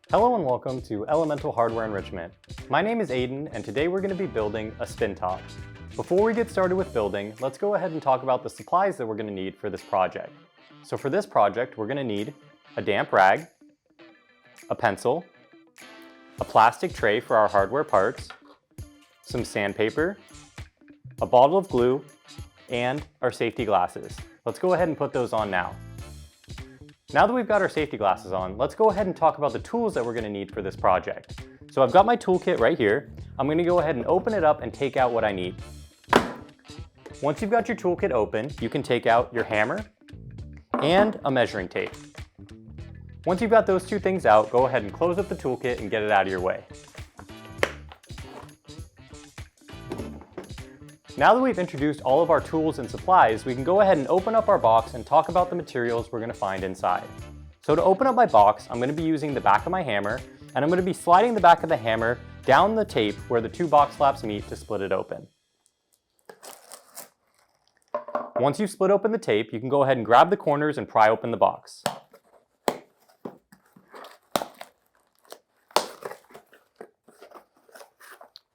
Hello and welcome to Elemental Hardware Enrichment. My name is Aiden and today we're going to be building a spin top. Before we get started with building, let's go ahead and talk about the supplies that we're going to need for this project. So for this project, we're going to need a damp rag, a pencil, a plastic tray for our hardware parts, some sandpaper, a bottle of glue, and our safety glasses. Let's go ahead and put those on now. Now that we've got our safety glasses on, let's go ahead and talk about the tools that we're going to need for this project. So I've got my toolkit right here. I'm going to go ahead and open it up and take out what I need. Once you've got your toolkit open, you can take out your hammer and a measuring tape. Once you've got those two things out, go ahead and close up the toolkit and get it out of your way. Now that we've introduced all of our tools and supplies, we can go ahead and open up our box and talk about the materials we're going to find inside. So to open up my box, I'm going to be using the back of my hammer, and I'm going to be sliding the back of the hammer down the tape where the two box flaps meet to split it open. Once you've split open the tape, you can go ahead and grab the corners and pry open the box.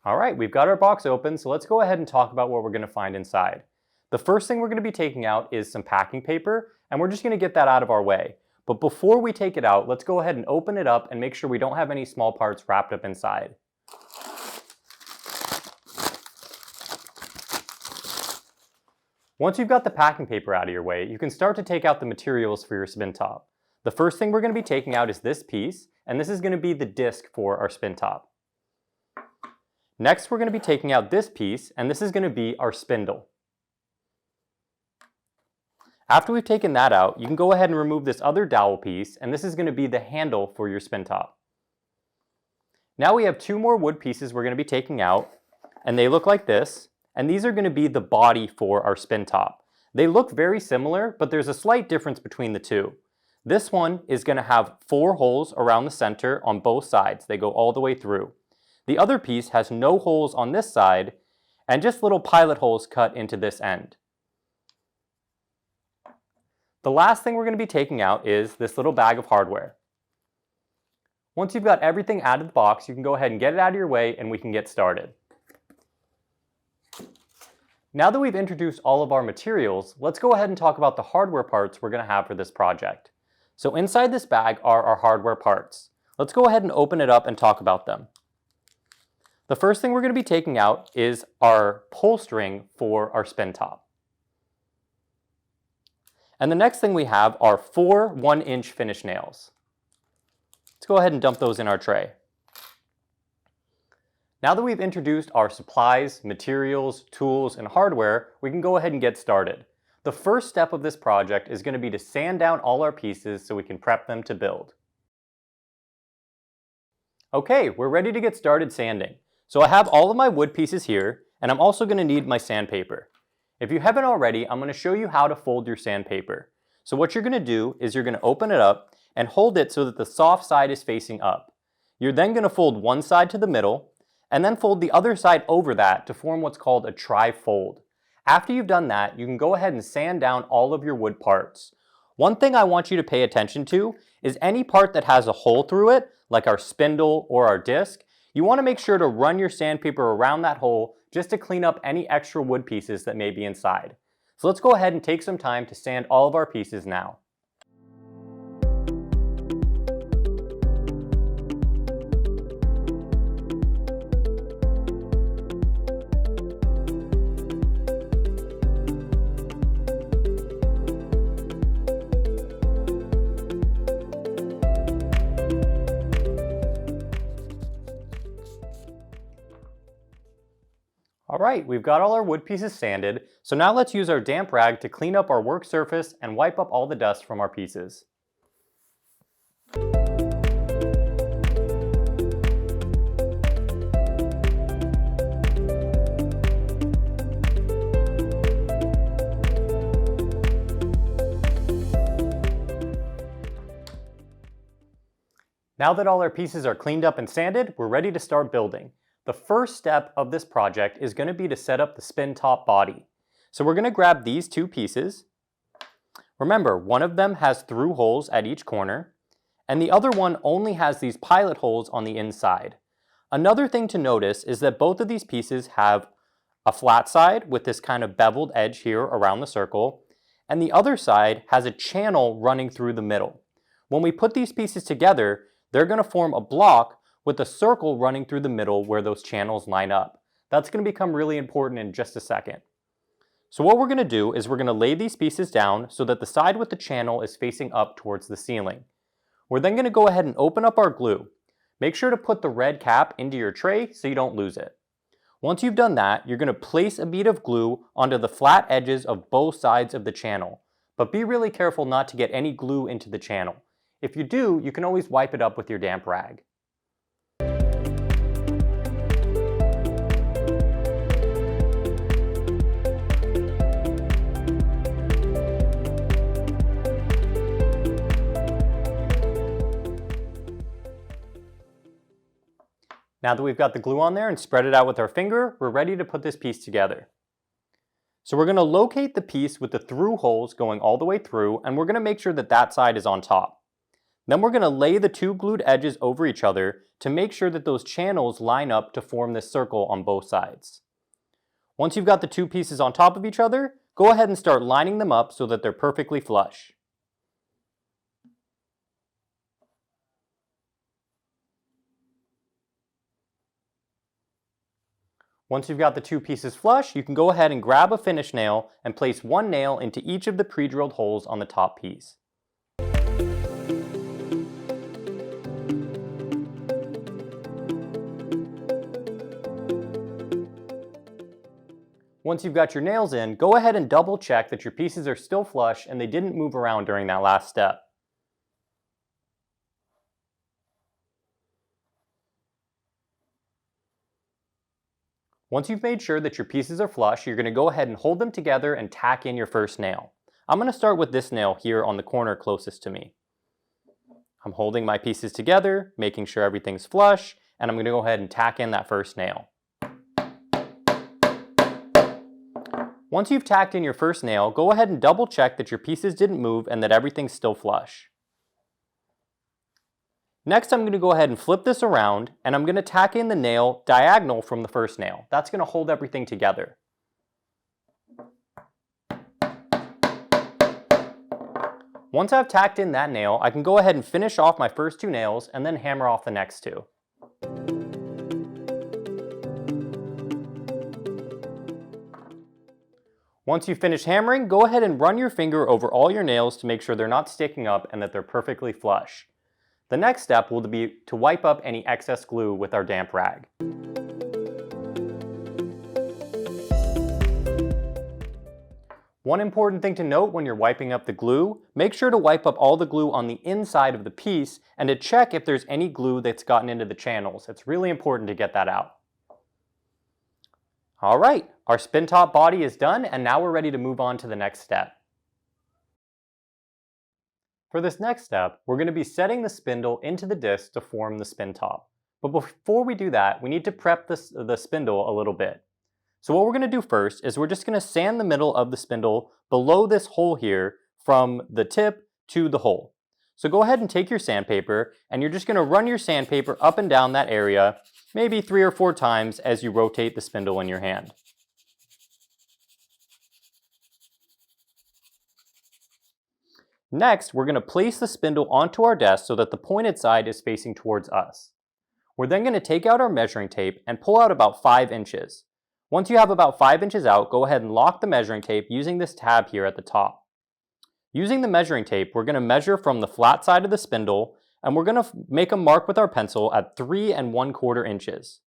All right, we've got our box open, so let's go ahead and talk about what we're going to find inside. The first thing we're going to be taking out is some packing paper, and we're just going to get that out of our way. But before we take it out, let's go ahead and open it up and make sure we don't have any small parts wrapped up inside. Once you've got the packing paper out of your way, you can start to take out the materials for your spin top. The first thing we're going to be taking out is this piece, and this is going to be the disc for our spin top. Next, we're going to be taking out this piece, and this is going to be our spindle. After we've taken that out, you can go ahead and remove this other dowel piece, and this is going to be the handle for your spin top. Now we have two more wood pieces we're going to be taking out, and they look like this, and these are going to be the body for our spin top. They look very similar, but there's a slight difference between the two. This one is going to have 4 holes around the center on both sides. They go all the way through. The other piece has no holes on this side and just little pilot holes cut into this end. The last thing we're going to be taking out is this little bag of hardware. Once you've got everything out of the box, you can go ahead and get it out of your way and we can get started. Now that we've introduced all of our materials, let's go ahead and talk about the hardware parts we're going to have for this project. So inside this bag are our hardware parts. Let's go ahead and open it up and talk about them. The first thing we're going to be taking out is our pull string for our spin top. And the next thing we have are 4 1-inch finish nails. Let's go ahead and dump those in our tray. Now that we've introduced our supplies, materials, tools, and hardware, we can go ahead and get started. The first step of this project is going to be to sand down all our pieces so we can prep them to build. Okay, we're ready to get started sanding. So I have all of my wood pieces here, and I'm also going to need my sandpaper. If you haven't already, I'm going to show you how to fold your sandpaper. So what you're going to do is you're going to open it up and hold it so that the soft side is facing up. You're then going to fold one side to the middle, and then fold the other side over that to form what's called a tri-fold. After you've done that, you can go ahead and sand down all of your wood parts. One thing I want you to pay attention to is any part that has a hole through it, like our spindle or our disc, you want to make sure to run your sandpaper around that hole just to clean up any extra wood pieces that may be inside. So let's go ahead and take some time to sand all of our pieces now. Alright, we've got all our wood pieces sanded, so now let's use our damp rag to clean up our work surface and wipe up all the dust from our pieces. Now that all our pieces are cleaned up and sanded, we're ready to start building. The first step of this project is going to be to set up the spin top body. So we're going to grab these two pieces. Remember, one of them has through holes at each corner, and the other one only has these pilot holes on the inside. Another thing to notice is that both of these pieces have a flat side with this kind of beveled edge here around the circle, and the other side has a channel running through the middle. When we put these pieces together, they're going to form a block with a circle running through the middle where those channels line up. That's going to become really important in just a second. So what we're going to do is we're going to lay these pieces down so that the side with the channel is facing up towards the ceiling. We're then going to go ahead and open up our glue. Make sure to put the red cap into your tray so you don't lose it. Once you've done that, you're going to place a bead of glue onto the flat edges of both sides of the channel. But be really careful not to get any glue into the channel. If you do, you can always wipe it up with your damp rag. Now that we've got the glue on there and spread it out with our finger, we're ready to put this piece together. So we're going to locate the piece with the through holes going all the way through, and we're going to make sure that that side is on top. Then we're going to lay the two glued edges over each other to make sure that those channels line up to form this circle on both sides. Once you've got the two pieces on top of each other, go ahead and start lining them up so that they're perfectly flush. Once you've got the two pieces flush, you can go ahead and grab a finish nail and place one nail into each of the pre-drilled holes on the top piece. Once you've got your nails in, go ahead and double check that your pieces are still flush and they didn't move around during that last step. Once you've made sure that your pieces are flush, you're going to go ahead and hold them together and tack in your first nail. I'm going to start with this nail here on the corner closest to me. I'm holding my pieces together, making sure everything's flush, and I'm going to go ahead and tack in that first nail. Once you've tacked in your first nail, go ahead and double check that your pieces didn't move and that everything's still flush. Next, I'm going to go ahead and flip this around, and I'm going to tack in the nail diagonal from the first nail. That's going to hold everything together. Once I've tacked in that nail, I can go ahead and finish off my first two nails and then hammer off the next two. Once you've finished hammering, go ahead and run your finger over all your nails to make sure they're not sticking up and that they're perfectly flush. The next step will be to wipe up any excess glue with our damp rag. One important thing to note when you're wiping up the glue, make sure to wipe up all the glue on the inside of the piece and to check if there's any glue that's gotten into the channels. It's really important to get that out. Alright, our spin top body is done, and now we're ready to move on to the next step. For this next step, we're going to be setting the spindle into the disc to form the spin top. But before we do that, we need to prep the spindle a little bit. So what we're going to do first is we're just going to sand the middle of the spindle below this hole here from the tip to the hole. So go ahead and take your sandpaper, and you're just going to run your sandpaper up and down that area, maybe 3 or 4 times as you rotate the spindle in your hand. Next, we're going to place the spindle onto our desk so that the pointed side is facing towards us. We're then going to take out our measuring tape and pull out about 5 inches. Once you have about 5 inches out, go ahead and lock the measuring tape using this tab here at the top. Using the measuring tape, we're going to measure from the flat side of the spindle, and we're going to make a mark with our pencil at 3 1/4 inches.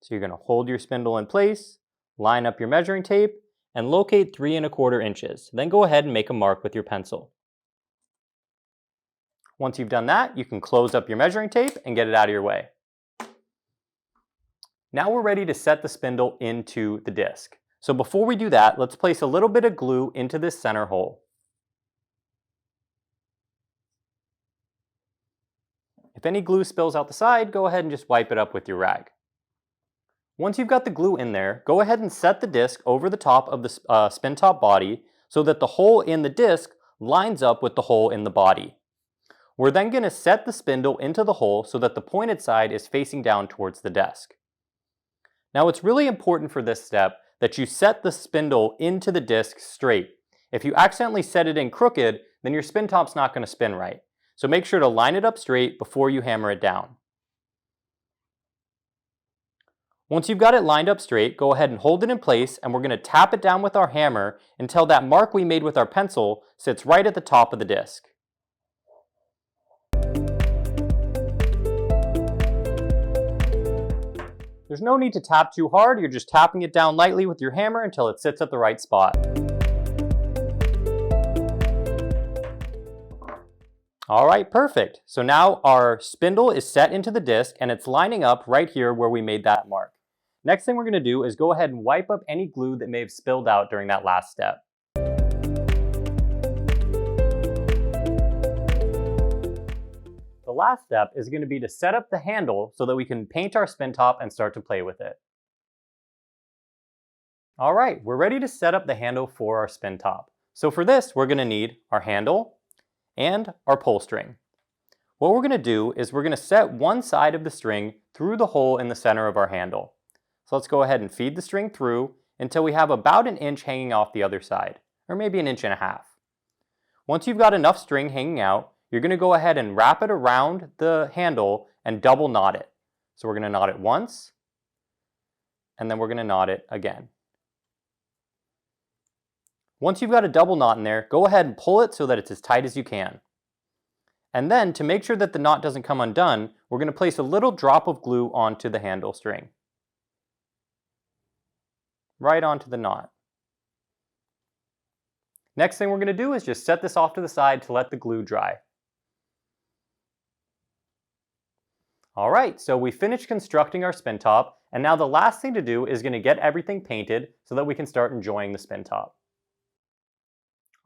So you're going to hold your spindle in place, line up your measuring tape, and locate 3 1/4 inches. Then go ahead and make a mark with your pencil. Once you've done that, you can close up your measuring tape and get it out of your way. Now we're ready to set the spindle into the disc. So before we do that, let's place a little bit of glue into this center hole. If any glue spills out the side, go ahead and just wipe it up with your rag. Once you've got the glue in there, go ahead and set the disc over the top of the spin top body so that the hole in the disc lines up with the hole in the body. We're then going to set the spindle into the hole so that the pointed side is facing down towards the desk. Now it's really important for this step that you set the spindle into the disc straight. If you accidentally set it in crooked, then your spin top's not going to spin right. So make sure to line it up straight before you hammer it down. Once you've got it lined up straight, go ahead and hold it in place, and we're going to tap it down with our hammer until that mark we made with our pencil sits right at the top of the disc. There's no need to tap too hard, you're just tapping it down lightly with your hammer until it sits at the right spot. Alright, perfect. So now our spindle is set into the disc and it's lining up right here where we made that mark. Next thing we're going to do is go ahead and wipe up any glue that may have spilled out during that last step. The last step is going to be to set up the handle so that we can paint our spin top and start to play with it. Alright, we're ready to set up the handle for our spin top. So for this, we're going to need our handle and our pull string. What we're going to do is we're going to set one side of the string through the hole in the center of our handle. So let's go ahead and feed the string through until we have about an inch hanging off the other side, or maybe an inch and a half. Once you've got enough string hanging out, you're going to go ahead and wrap it around the handle and double knot it. So we're going to knot it once, and then we're going to knot it again. Once you've got a double knot in there, go ahead and pull it so that it's as tight as you can. And then, to make sure that the knot doesn't come undone, we're going to place a little drop of glue onto the handle string. Right onto the knot. Next thing we're going to do is just set this off to the side to let the glue dry. Alright, so we finished constructing our spin top, and now the last thing to do is going to get everything painted so that we can start enjoying the spin top.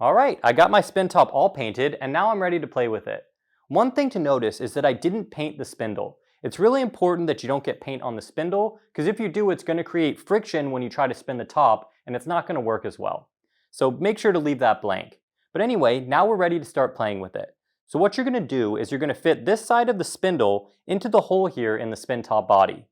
Alright, I got my spin top all painted, and now I'm ready to play with it. One thing to notice is that I didn't paint the spindle. It's really important that you don't get paint on the spindle, because if you do, it's going to create friction when you try to spin the top, and it's not going to work as well. So make sure to leave that blank. But anyway, now we're ready to start playing with it. So what you're going to do is you're going to fit this side of the spindle into the hole here in the spin top body.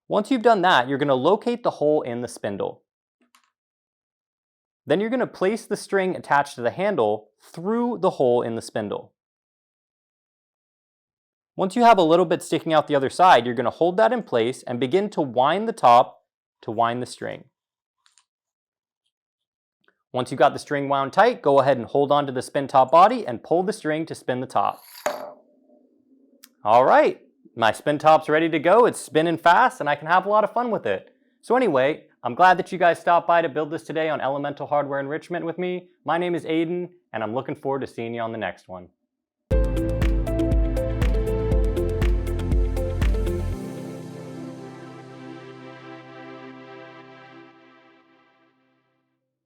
Once you've done that, you're going to locate the hole in the spindle. Then you're going to place the string attached to the handle through the hole in the spindle. Once you have a little bit sticking out the other side, you're going to hold that in place and begin to wind the top to wind the string. Once you've got the string wound tight, go ahead and hold on to the spin top body and pull the string to spin the top. Alright, my spin top's ready to go. It's spinning fast and I can have a lot of fun with it. So anyway, I'm glad that you guys stopped by to build this today on Elemental Hardware Enrichment with me. My name is Aiden, and I'm looking forward to seeing you on the next one.